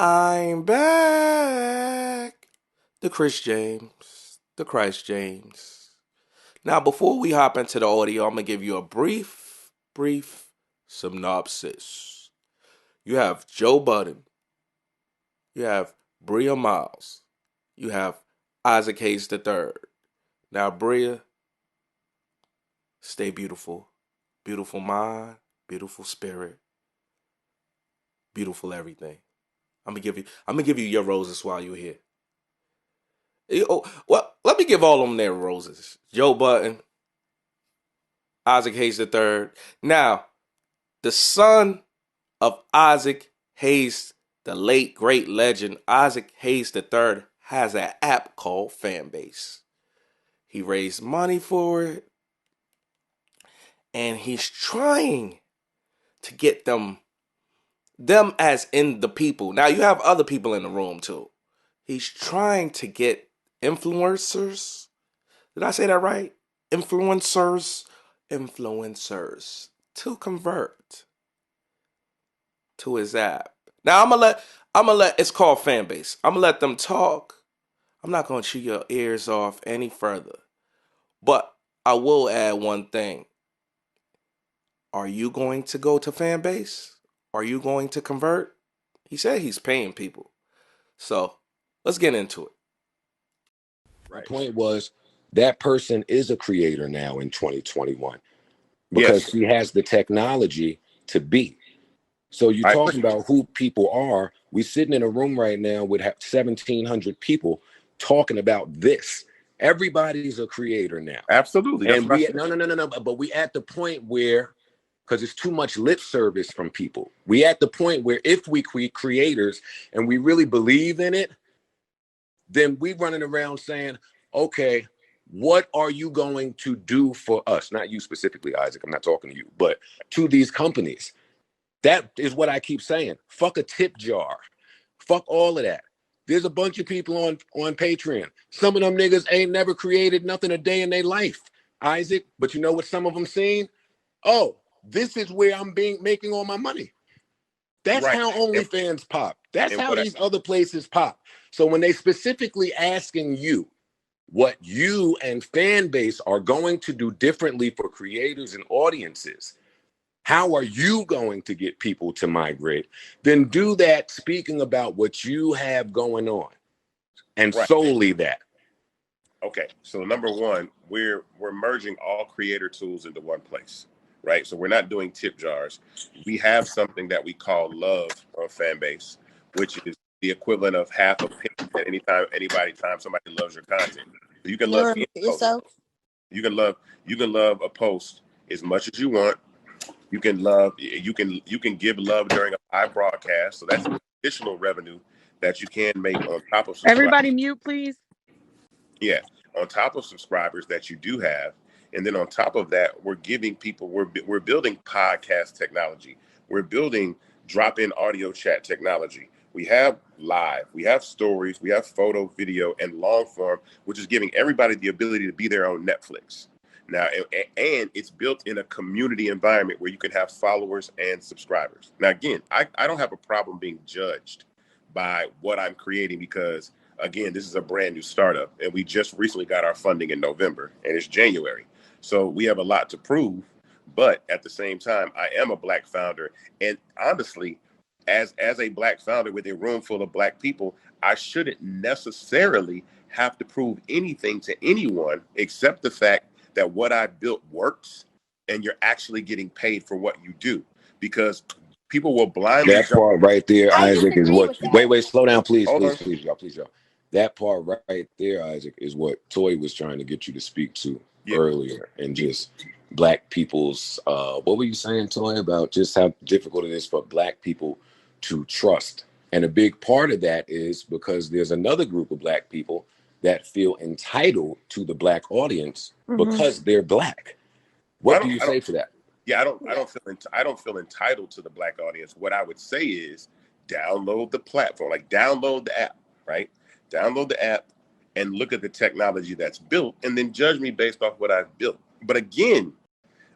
I'm back. The Christ James. Now, before we hop into the audio, I'm going to give you a brief synopsis. You have Joe Budden. You have Bria Myles. You have Isaac Hayes III. Now, Bria, stay beautiful. Beautiful mind, beautiful spirit, beautiful everything. I'm gonna give you your roses while you're here. Well, let me give all of them their roses. Joe Budden, Isaac Hayes III. Now, the son of Isaac Hayes, the late great legend Isaac Hayes III, has an app called Fanbase. He raised money for it, and he's trying to get them as in the people. Now, you have other people in the room too. He's trying to get influencers. Did I say that right? Influencers to convert to his app. Now I'm gonna let it's called Fanbase. I'm gonna let them talk. I'm not gonna chew your ears off any further. But I will add one thing. Are you going to go to Fanbase? Are you going to convert? He said he's paying people. So let's get into it. My point was that person is a creator now in 2021 because he has the technology to be. So you're talking about who people are. We're sitting in a room right now with 1,700 people talking about this. Everybody's a creator now. Absolutely. And we no. But we at the point where, because it's too much lip service from people. We at the point where if we creators and we really believe in it, then we running around saying, okay, what are you going to do for us? Not you specifically, Isaac. I'm not talking to you, but to these companies. That is what I keep saying. Fuck a tip jar. Fuck all of that. There's a bunch of people on Patreon. Some of them niggas ain't never created nothing a day in their life, Isaac. But you know what some of them seen? Oh, this is where I'm making all my money. That's how OnlyFans pop. That's how these other places pop. So when they specifically asking you what you and Fanbase are going to do differently for creators and audiences, how are you going to get people to migrate? Then do that speaking about what you have going on and solely that. Okay, so number one, we're merging all creator tools into one place, right? So we're not doing tip jars. We have something that we call love on Fanbase, which is the equivalent of half a penny at any time somebody loves your content. So you can love any post. You can love a post as much as you want. You can give love during a live broadcast. So that's additional revenue that you can make on top of subscribers. Everybody mute, please. Yeah, on top of subscribers that you do have. And then on top of that, we're giving people, we're building podcast technology. We're building drop-in audio chat technology. We have live, we have stories, we have photo, video, and long form, which is giving everybody the ability to be their own Netflix. Now, and it's built in a community environment where you can have followers and subscribers. Now, again, I don't have a problem being judged by what I'm creating because, again, this is a brand new startup and we just recently got our funding in November and it's January. So we have a lot to prove. But at the same time, I am a Black founder. And honestly, as a Black founder with a room full of Black people, I shouldn't necessarily have to prove anything to anyone except the fact that what I built works and you're actually getting paid for what you do, because people will blindly. That part right there, Isaac, is what. Wait, slow down, please, y'all. That part right there, Isaac, is what Toy was trying to get you to speak to earlier, and just Black people's. What were you saying, Toy, about just how difficult it is for Black people to trust? And a big part of that is because there's another group of Black people that feel entitled to the Black audience because they're Black. What do you say to that? Yeah, I don't feel entitled to the Black audience. What I would say is download the platform, like download the app, right? Download the app and look at the technology that's built and then judge me based off what I've built. But again,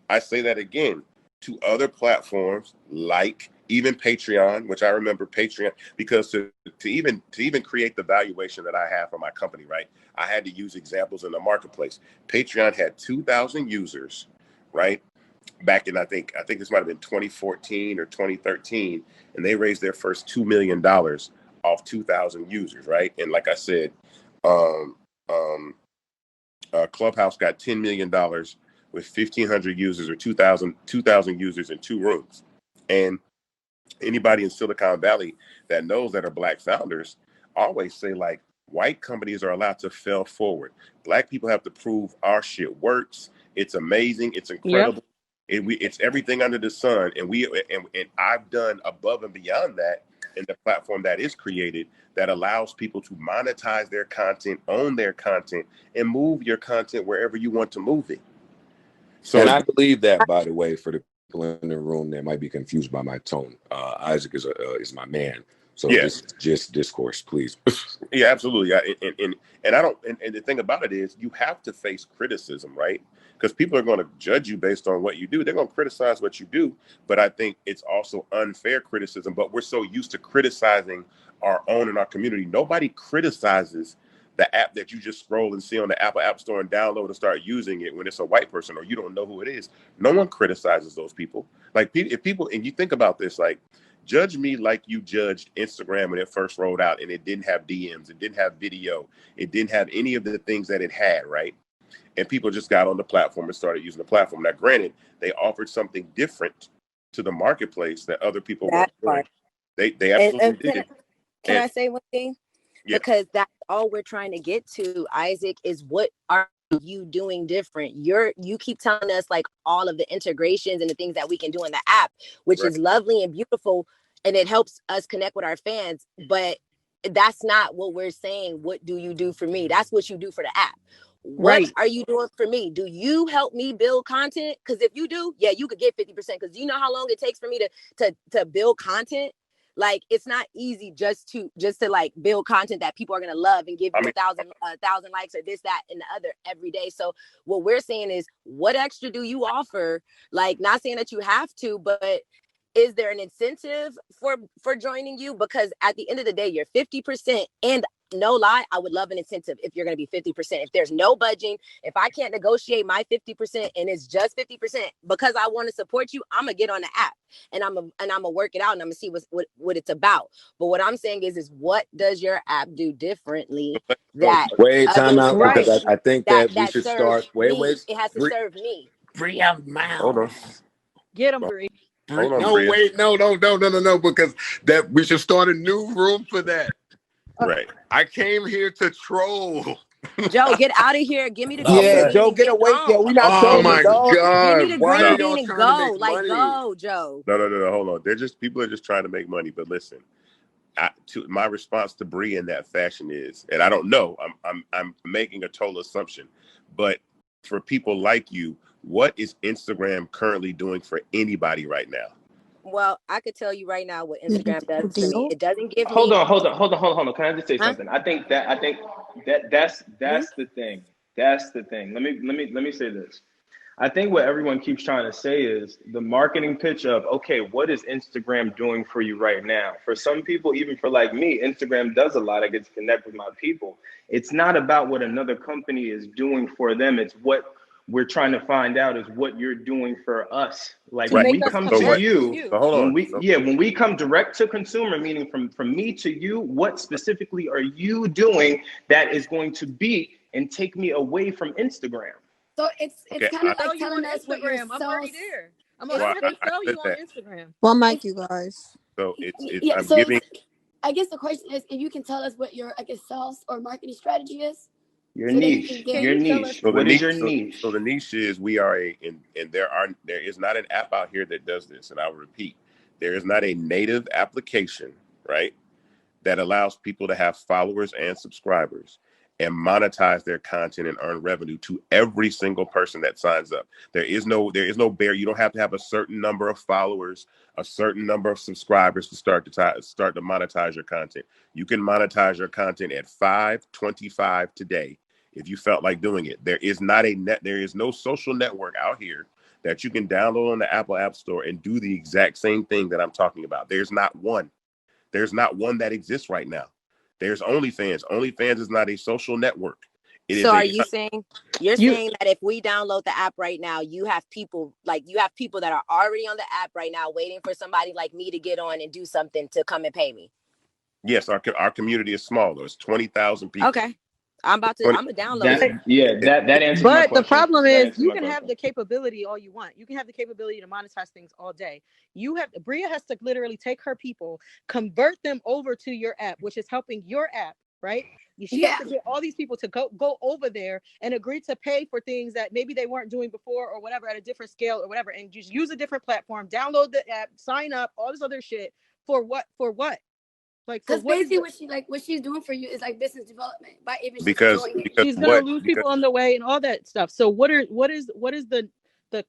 I say that again to other platforms like even Patreon, which I remember Patreon, because to even create the valuation that I have for my company, right? I had to use examples in the marketplace. Patreon had 2,000 users, right? Back in I think this might have been 2014 or 2013, and they raised their first $2 million off 2,000 users, right? And like I said, um, um, Clubhouse got $10 million with 1,500 users or 2,000 users in 2 rooms. And anybody in Silicon Valley that knows that are Black founders always say, like, white companies are allowed to fail forward. Black people have to prove our shit works. It's amazing. It's incredible. Yep. It's everything under the sun. And I've done above and beyond that in the platform that is created that allows people to monetize their content, own their content, and move your content wherever you want to move it. So, and I believe that, by the way, for the people in the room that might be confused by my tone, Isaac is my man. So yeah. This is just discourse, please. Yeah, absolutely. And I don't. And the thing about it is, you have to face criticism, right? Because people are going to judge you based on what you do. They're going to criticize what you do. But I think it's also unfair criticism. But we're so used to criticizing our own and our community. Nobody criticizes the app that you just scroll and see on the Apple App Store and download and start using it when it's a white person or you don't know who it is. No one criticizes those people. Like, if people, and you think about this, like, judge me like you judged Instagram when it first rolled out and it didn't have DMs, it didn't have video, it didn't have any of the things that it had, right? And people just got on the platform and started using the platform. Now, granted, they offered something different to the marketplace that other people weren't doing. They absolutely did. Can I say one thing? Yeah. Because that's all we're trying to get to, Isaac, is what are you doing different? You keep telling us like all of the integrations and the things that we can do in the app, which is lovely and beautiful, and it helps us connect with our fans. But that's not what we're saying. What do you do for me? That's what you do for the app. What are you doing for me? Do you help me build content? Because if you do, yeah, you could get 50%. Because you know how long it takes for me to build content. Like, it's not easy just to like build content that people are going to love and give you 1,000 likes or this, that, and the other every day. So what we're saying is, what extra do you offer? Like, not saying that you have to, but is there an incentive for joining you? Because at the end of the day, you're 50%, and no lie, I would love an incentive if you're going to be 50%. If there's no budging, if I can't negotiate my 50% and it's just 50% because I want to support you, I'm gonna get on the app and I'm gonna work it out and I'm gonna see what it's about. But what I'm saying is what does your app do differently that time out, because I think that we should start. Wait. It has to serve me. Bria Myles. Hold on. Get him, Bria. Hold on, Bria. Wait, no, because that we should start a new room for that. Right. I came here to troll. Joe, get out of here. Give me the green bean. Joe, get away. Yo, we not trolling, my dog. God. Give me the green bean and go. Like, go, Joe. No. Hold on. People are just trying to make money. But listen, my response to Bria in that fashion is, and I don't know, I'm making a total assumption, but for people like you, what is Instagram currently doing for anybody right now? Well, I could tell you right now what Instagram does for me. It doesn't give me. Hold on. Can I just say something? I think that's the thing. That's the thing. Let me say this. I think what everyone keeps trying to say is the marketing pitch of, okay, what is Instagram doing for you right now? For some people, even for like me, Instagram does a lot. I get to connect with my people. It's not about what another company is doing for them. It's what we're trying to find out is what you're doing for us. Like when we come to you, when we come direct to consumer, meaning from me to you, what specifically are you doing that is going to beat and take me away from Instagram? So it's kind of like telling us what you're. I'm already there. I'm already sell you on Instagram. One mic, you guys. So I'm giving. I guess the question is, if you can tell us what your sales or marketing strategy is. Your niche. Your niche. So what is your niche? So the niche is we are there is not an app out here that does this, and I'll repeat, there is not a native application, right, that allows people to have followers and subscribers and monetize their content and earn revenue to every single person that signs up. There is no barrier. You don't have to have a certain number of followers, a certain number of subscribers to start to monetize your content. You can monetize your content at $5.25 today if you felt like doing it. There is no social network out here that you can download on the Apple App Store and do the exact same thing that I'm talking about. There's not one. There's not one that exists right now. There's OnlyFans. OnlyFans is not a social network. So are you saying saying that if we download the app right now, you have people that are already on the app right now waiting for somebody like me to get on and do something to come and pay me? Yes, our community is smaller. It's 20,000 people. Okay. I'm gonna download it. That answers my question. But the problem is you can have the capability all you want. You can have the capability to monetize things all day. Bria has to literally take her people, convert them over to your app, which is helping your app, right? She has to get all these people to go over there and agree to pay for things that maybe they weren't doing before or whatever, at a different scale or whatever, and just use a different platform, download the app, sign up, all this other shit. For what? Like, because basically what she's doing for you is like business development by even because she's gonna lose people on the way and all that stuff. So what is the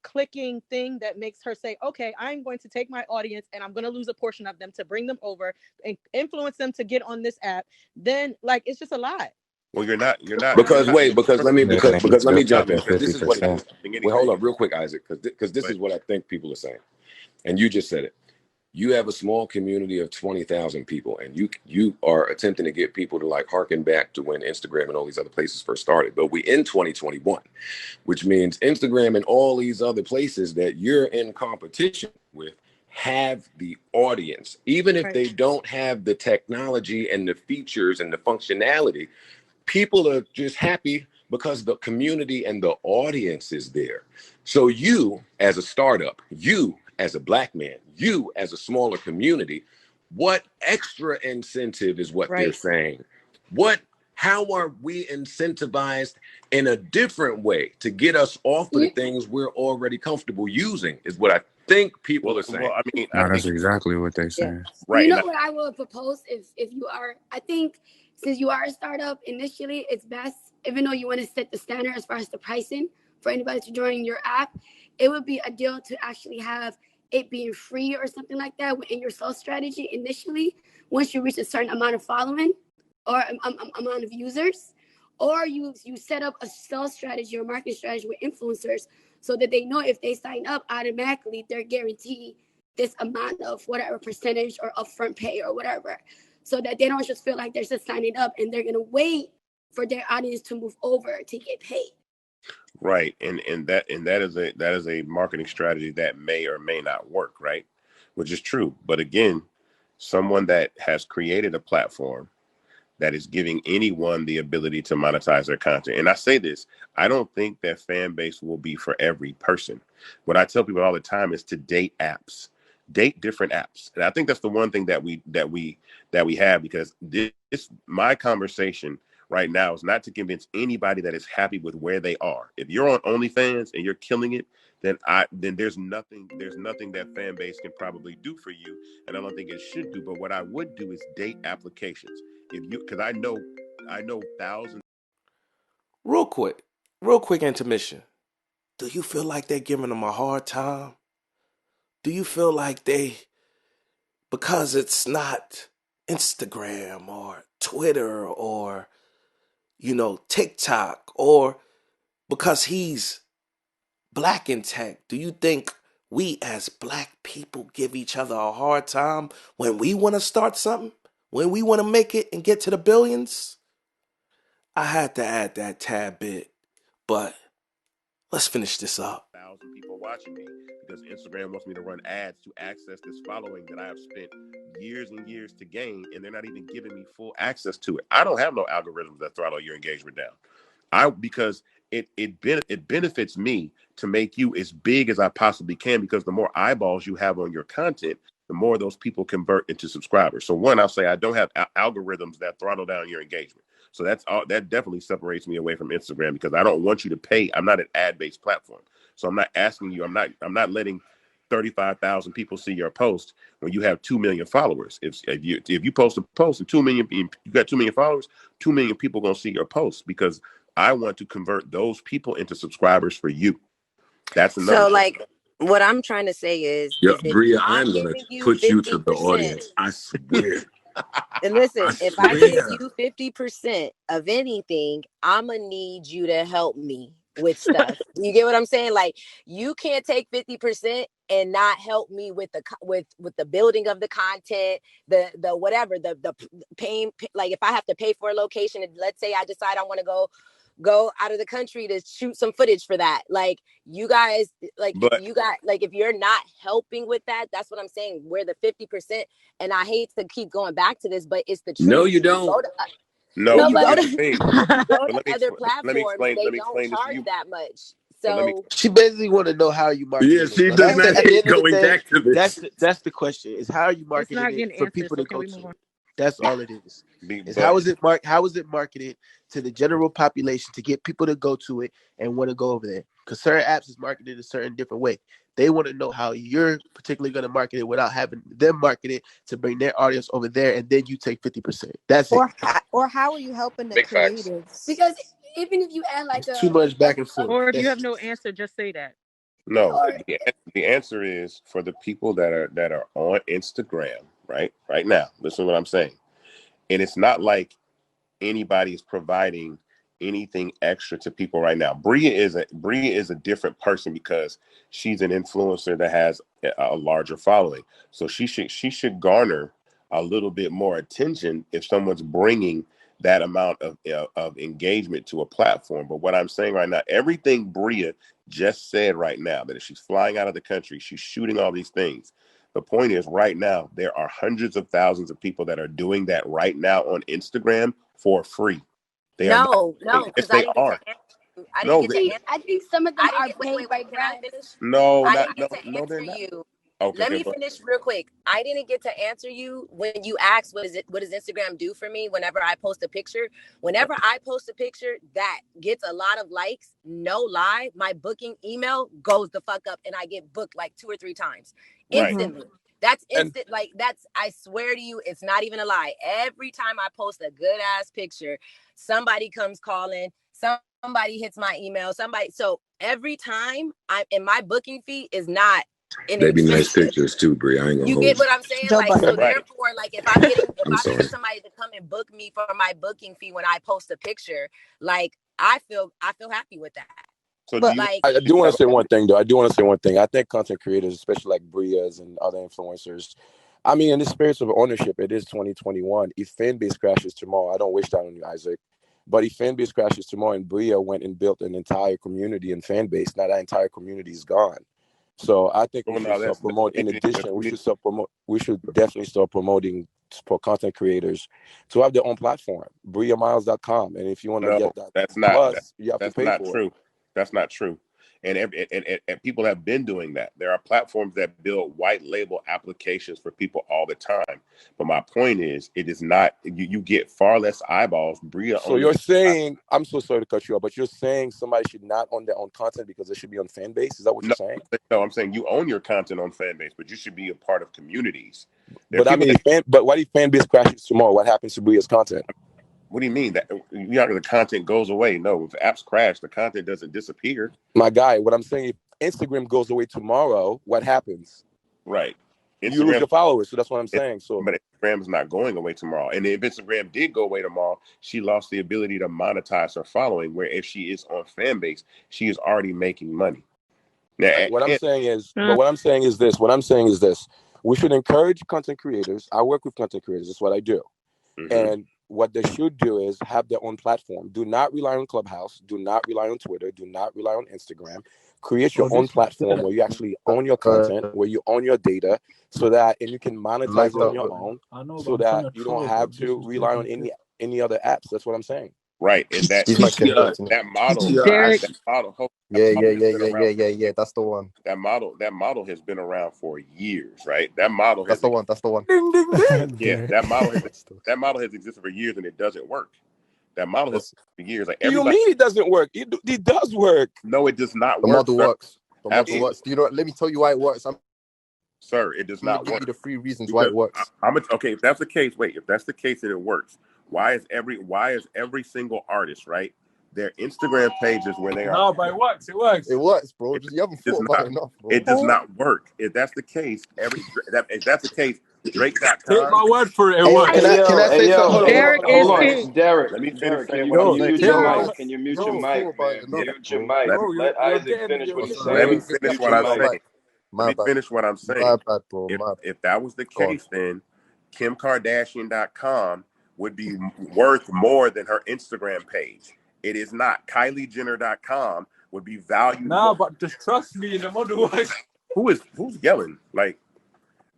clicking thing that makes her say, okay, I'm going to take my audience and I'm going to lose a portion of them to bring them over and influence them to get on this app? Then like it's just a lot. Well, you're not because let me jump in, because this is what it is. Well, hold up real quick, Isaac, because this is what I think people are saying, and you just said it. You have a small community of 20,000 people, and you are attempting to get people to like harken back to when Instagram and all these other places first started. But we in 2021, which means Instagram and all these other places that you're in competition with have the audience, even if they don't have the technology and the features and the functionality. People are just happy because the community and the audience is there. So you, as a startup, you as a Black man, you as a smaller community, what extra incentive is what they're saying? How are we incentivized in a different way to get us off of the things we're already comfortable using is what I think people are saying. Well, I mean, that's exactly what they're saying. Right. You know what I would propose if you are, I think since you are a startup initially, it's best, even though you want to set the standard as far as the pricing for anybody to join your app, it would be a deal to actually have it being free or something like that in your sales strategy initially, once you reach a certain amount of following or amount of users, or you set up a sales strategy or marketing strategy with influencers so that they know if they sign up automatically, they're guaranteed this amount of whatever percentage or upfront pay or whatever, so that they don't just feel like they're just signing up and they're going to wait for their audience to move over to get paid. Right. And that is a marketing strategy that may or may not work, right? Which is true. But again, someone that has created a platform that is giving anyone the ability to monetize their content. And I say this, I don't think that Fanbase will be for every person. What I tell people all the time is to date apps. Date different apps. And I think that's the one thing that we have, because this my conversation right now is not to convince anybody that is happy with where they are. If you're on OnlyFans and you're killing it, then there's nothing that Fanbase can probably do for you, and I don't think it should do. But what I would do is date applications. Because I know thousands. Real quick intermission. Do you feel like they're giving them a hard time? Do you feel like because it's not Instagram or Twitter or, TikTok, or because he's Black in tech, do you think we as Black people give each other a hard time when we want to start something? When we want to make it and get to the billions? I had to add that tad bit, but let's finish this up. 1,000 people watching me because Instagram wants me to run ads to access this following that I have spent years and years to gain, and they're not even giving me full access to it. I don't have no algorithms that throttle your engagement down. Because it benefits me to make you as big as I possibly can, because the more eyeballs you have on your content, the more those people convert into subscribers. So one, I'll say I don't have algorithms that throttle down your engagement. So that definitely separates me away from Instagram, because I don't want you to pay. I'm not an ad-based platform. So I'm not asking you, I'm not letting 35,000 people see your post when you have 2 million followers. If you post a post and you got 2 million followers, 2 million people going to see your post, because I want to convert those people into subscribers for you. That's another. So like what I'm trying to say is Bria, I'm going to put you to the audience. I swear. And listen, if I give you 50% of anything, I'm going to need you to help me with stuff. You get what I'm saying? Like, you can't take 50% and not help me with the building of the content, the whatever, the paying. Like, if I have to pay for a location, and let's say I decide I want to go out of the country to shoot some footage for that, like, you guys, like, if you're not helping with that, that's what I'm saying. We're the 50%, and I hate to keep going back to this, but it's the truth. No, you don't. No, you but go here's the thing. to other Let me platforms, explain. they Let me don't explain this to charge you. that much. But let me. So She basically want to know how you marketing Yeah, it. she But does not at the hate end of the going day, back to this. that's the question: is how are you It's marketing not it getting for answered. people So to can go we to move on? it? That's all it is. Is But how is it marketed to the general population to get people to go to it and want to go over there? Because certain apps is marketed a certain different way. They want to know how you're particularly going to market it without having them market it to bring their audience over there, and then you take 50%. That's it. Or how are you helping the big facts. creatives? Because even if you add like It's too much back and forth. Or if you have no answer, just say that. No, or the answer is for the people that are on Instagram right now. Listen to what I'm saying, and it's not like anybody's providing anything extra to people right now. Bria is a different person because she's an influencer that has a larger following. So she should garner a little bit more attention if someone's bringing that amount of engagement to a platform. But what I'm saying right now, everything Bria just said right now, that if she's flying out of the country, she's shooting all these things. The point is, right now, there are hundreds of thousands of people that are doing that right now on Instagram for free. They are not. no, Yes, because they are. I didn't No, get to answer. I think some of them I didn't are get. paid Wait. Can I grabs. finish? no, I not didn't no, get to no, they're answer not. you. Okay, Let okay, me finish real quick. I didn't get to answer you when you asked what does Instagram do for me whenever I post a picture. Whenever I post a picture that gets a lot of likes, no lie, my booking email goes the fuck up and I get booked like 2 or 3 times right. instantly. That's instant. Like, that's, I swear to you, it's not even a lie. Every time I post a good ass picture, somebody comes calling, somebody hits my email, so every time my booking fee is not They be nice inexpensive. pictures too, Brie. I ain't gonna You hold get you. what I'm saying? Joe Like, so Budden. Right. therefore, like, if I'm getting sorry. somebody to come and book me for my booking fee when I post a picture, like, I feel happy with that. So But do you Like, I do want to say one thing, though. I do want to say one thing. I think content creators, especially like Bria's and other influencers, I mean, in the spirit of ownership, it is 2021. If Fanbase crashes tomorrow, I don't wish that on you, Isaac. But if Fanbase crashes tomorrow and Bria went and built an entire community in Fanbase, now that entire community is gone. So I think we well, should no, that's self-promote. In addition, we should self-promote. We should definitely start promoting for content creators to have their own platform, BriaMyles.com. And if you want to no, get that that's not plus, you have to that's pay not for it. true. That's not true. And people have been doing that. There are platforms that build white label applications for people all the time. But my point is, it is not. You get far less eyeballs. Bria So only. you're saying, I'm so sorry to cut you off, but you're saying somebody should not own their own content because it should be on Fanbase? Is that what you're No, saying? no, I'm saying you own your content on Fanbase, but you should be a part of communities. There are But I people mean, that. but what if Fanbase crashes tomorrow? What happens to Bria's content? What do you mean that the content goes away? No, if apps crash, the content doesn't disappear. My guy, what I'm saying, if Instagram goes away tomorrow, what happens? Right. You lose Instagram, your followers. So that's what I'm saying. So, but Instagram is not going away tomorrow. And if Instagram did go away tomorrow, she lost the ability to monetize her following. Where if she is on Fanbase, she is already making money. Now, what I'm saying is, but what I'm saying is this. What I'm saying is this. We should encourage content creators. I work with content creators. That's what I do. And what they should do is have their own platform. Do not rely on Clubhouse. Do not rely on Twitter. Do not rely on Instagram. Create your own platform where you actually own your content, where you own your data, so that and you can monetize it on your own, so that you don't have to rely on any other apps. That's what I'm saying. Right, and that model, Derek. that model, Yeah. That's the one. that model has been around for years, right? That model has. That's the one. Ding, ding, ding. Yeah, that model has existed for years and it doesn't work. That model has for years. Like You everybody. mean it doesn't work? It does work. No, it does not The work. model Sir. works. The model works. Do you know? Let me tell you why it works. Sir, it does not give work. you the 3 reasons why it works. Okay, if that's the case, wait. If that's the case and it works, why is every single artist, right? their Instagram pages where they are. No, but it works. It works. It works, bro. Just you haven't thought about it enough, bro. It does not work. If that's the case, if that's the case, Drake.com. Take my word for it. It Hey, works. can I say something? Derek is king. Derek, Let me finish Derek, can saying you, what can I'm you saying. mute your Yo, mic? Can you mute your Yo, mic, thought about man? it enough, Mute your bro. mic. Bro, Let you're Isaac getting finish what your he's Let me saying. finish Mute what your I'm mic. saying. My Let me bad. finish what I'm saying. My bad, bro. If that was the Go on. case, then KimKardashian.com would be worth more than her Instagram page. It is not. KylieJenner.com would be valued. Nah, but just trust me, the model works. Who's yelling? Like,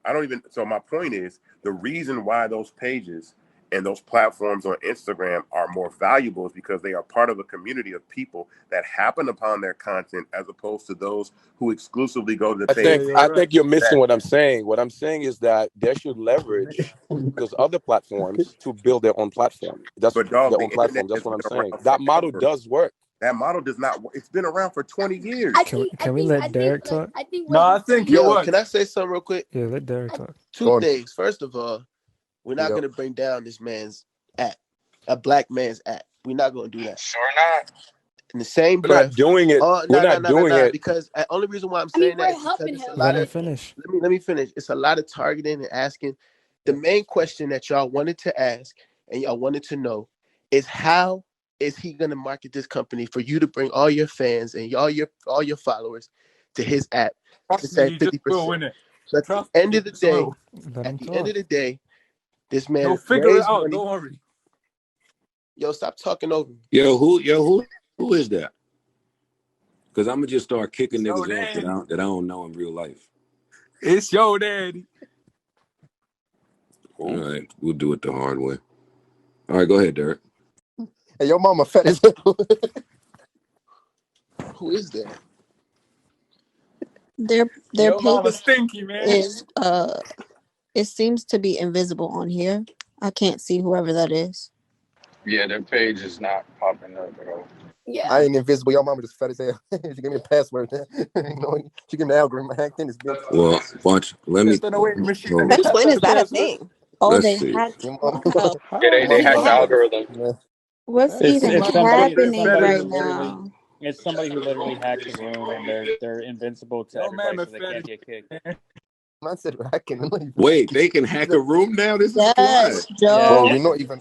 I don't even. So my point is, the reason why those pages and those platforms on Instagram are more valuable is because they are part of a community of people that happen upon their content, as opposed to those who exclusively go to the page. I think you're missing what I'm saying. What I'm saying is that they should leverage those other platforms to build their own platform. That's But dog, their the own platform. internet That's has what I'm been saying. around That model forever. does work. That model does not. It's been around for 20 years. Can we let Derek talk? No, I think it Yo, works. can I say something real quick? Yeah, let Derek talk. Two things. First of all, we're not going to bring down this man's app, a black man's app. We're not going to do that. Sure not. In the same We're breath. not doing it. We're not doing it. Because the only reason why I'm saying that is because it's a lot of. Finish. Let me finish. It's a lot of targeting and asking. The main question that y'all wanted to ask and y'all wanted to know is how is he going to market this company for you to bring all your fans and all your followers to his app to say 50%. So at the end of the day, this man He'll figure it raised out. money. Don't worry. Yo, stop talking over me. Yo, who is that? Because I'm gonna just start kicking niggas off that I don't know in real life. It's your daddy. All right, we'll do it the hard way. All right, go ahead, Derek. Hey, your mama fat as Who is that? Their Your mama page stinky, man. is it seems to be invisible on here. I can't see whoever that is. Yeah, their page is not popping up at all. Yeah. I ain't invisible. Your mama just fat as hell. She gave me a password. She gave me the algorithm. I hacked in this bitch. Well, watch. Let me. Since when is that a thing? Oh, Let's they see. hacked. Yeah, they hacked the algorithm. What's It's even somebody happening right literally. now? It's somebody who literally hacked the room, and they're invincible to everybody, so they can't get kicked. I said hacking. Wait, they can hack a room now? This is Yes, fly. Joe. Bro, we're not even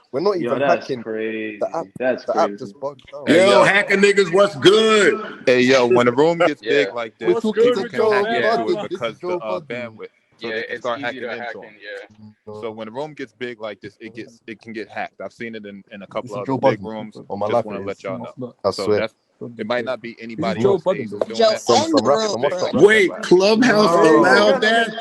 that's hacking. crazy. The app, That's the crazy. app just bugged out. Yo, hacker niggas, what's good? Hey, yo, when the room gets big like this, What's good people with can your hack fat into it mama? because the bandwidth, so Yeah, they can it's start easy hacking to into hack them. in. Yeah. So when the room gets big like this, it can get hacked. I've seen it in a couple This is of Joe other big Budden. rooms. On my Just life want it to let is. y'all know. I So swear. it might not be anybody Joe on stage Budden. who's doing Joe that. and From room. Wait, Clubhouse Oh. allowed that?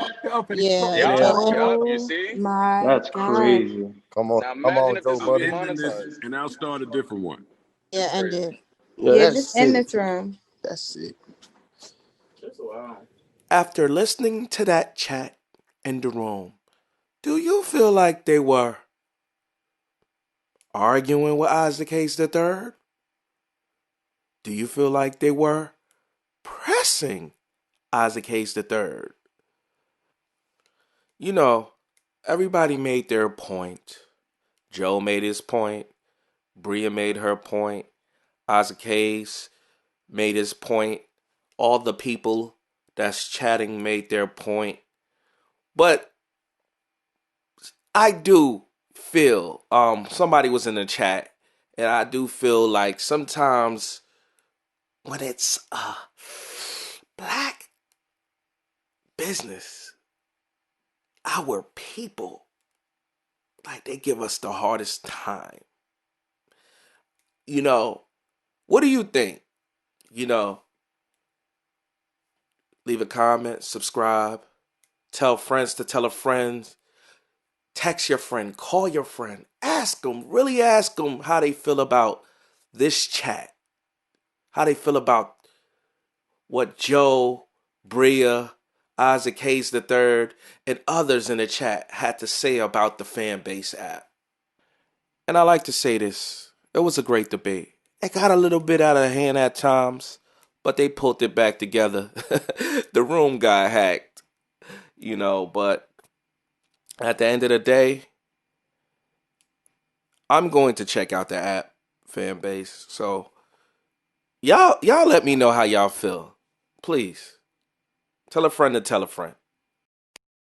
Yeah. Yup, Oh you see? my That's God. crazy. Come on, Now imagine if Joe this was I'm Budden. ending this, demonetized. and I'll start a different one. Yeah, and it. Yeah, just end this room. That's it. After listening to that chat in the room, do you feel like they were arguing with Isaac Hayes III? Do you feel like they were pressing Isaac Hayes III? You know, everybody made their point. Joe made his point. Bria made her point. Isaac Hayes made his point. All the people that's chatting made their point. But I do feel, somebody was in the chat, and I do feel like sometimes when it's black business, our people, like, they give us the hardest time. You know, what do you think? You know, leave a comment, subscribe, tell friends to tell a friend, text your friend, call your friend, ask them, really ask them how they feel about this chat, how they feel about what Joe, Bria, Isaac Hayes III, and others in the chat had to say about the Fanbase app. And I like to say this, it was a great debate. It got a little bit out of hand at times, but they pulled it back together. The room got hacked, you know, but at the end of the day, I'm going to check out the app, Fanbase. So Y'all let me know how y'all feel. Please. Tell a friend to tell a friend.